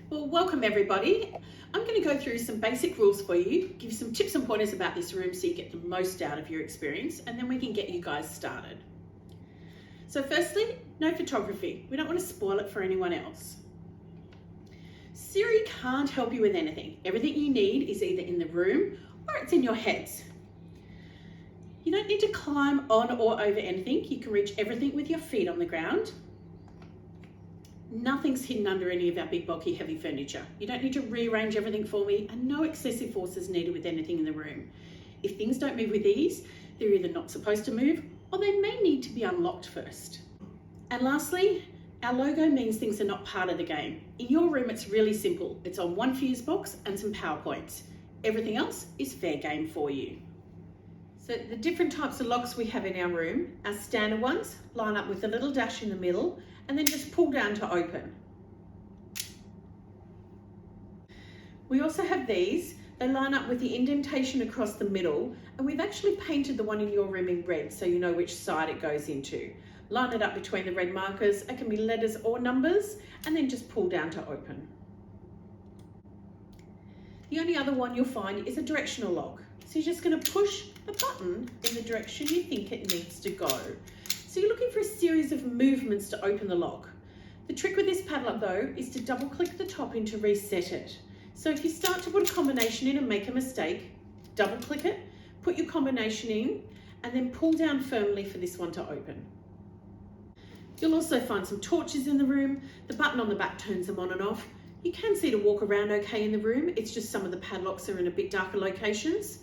Well, welcome everybody. I'm going to go through some basic rules for you, give you some tips and pointers about this room so you get the most out of your experience, and then we can get you guys started. So firstly, no photography. We don't want to spoil it for anyone else. Siri can't help you with anything. Everything you need is either in the room or it's in your heads. You don't need to climb on or over anything. You can reach everything with your feet on the ground. Nothing's hidden under any of our big bulky heavy furniture. You don't need to rearrange everything for me, and no excessive force is needed with anything in the room. If things don't move with ease, they're either not supposed to move or they may need to be unlocked first. And lastly, our logo means things are not part of the game. In your room it's really simple. It's on one fuse box and some PowerPoints. Everything else is fair game for you. So the different types of locks we have in our room, our standard ones line up with a little dash in the middle and then just pull down to open. We also have these. They line up with the indentation across the middle, and we've actually painted the one in your room in red so you know which side it goes into. Line it up between the red markers. It can be letters or numbers, and then just pull down to open. The only other one you'll find is a directional lock. So you're just going to push the button in the direction you think it needs to go. So you're looking for a series of movements to open the lock. The trick with this padlock though is to double click the top in to reset it. So if you start to put a combination in and make a mistake, double click it, put your combination in, and then pull down firmly for this one to open. You'll also find some torches in the room. The button on the back turns them on and off. You can see to walk around okay in the room. It's just some of the padlocks are in a bit darker locations.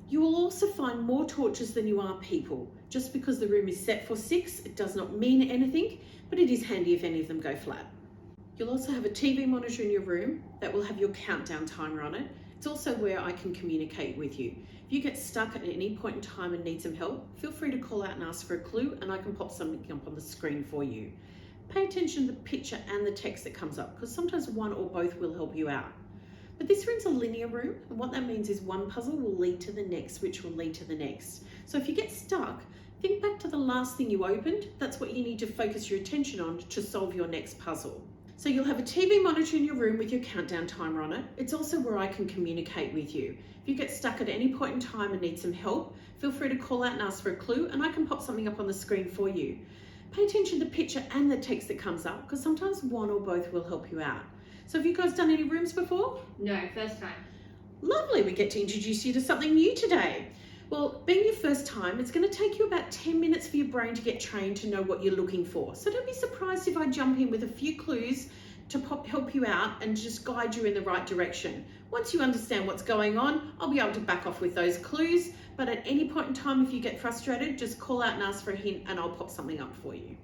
You will also find more torches than you are people. Just because the room is set for 6, it does not mean anything, but it is handy if any of them go flat. You'll also have a TV monitor in your room that will have your countdown timer on it. It's also where I can communicate with you. If you get stuck at any point in time and need some help, feel free to call out and ask for a clue, and I can pop something up on the screen for you. Pay attention to the picture and the text that comes up, because sometimes one or both will help you out. But this room's a linear room, and what that means is one puzzle will lead to the next, which will lead to the next. So if you get stuck, think back to the last thing you opened. That's what you need to focus your attention on to solve your next puzzle. So you'll have a TV monitor in your room with your countdown timer on it. It's also where I can communicate with you. If you get stuck at any point in time and need some help, feel free to call out and ask for a clue, and I can pop something up on the screen for you. Pay attention to the picture and the text that comes up, because sometimes one or both will help you out. So have you guys done any rooms before? No, first time. Lovely, we get to introduce you to something new today. Well, being your first time, it's going to take you about 10 minutes for your brain to get trained to know what you're looking for. So don't be surprised if I jump in with a few clues to help you out and just guide you in the right direction. Once you understand what's going on, I'll be able to back off with those clues. But at any point in time, if you get frustrated, just call out and ask for a hint and I'll pop something up for you.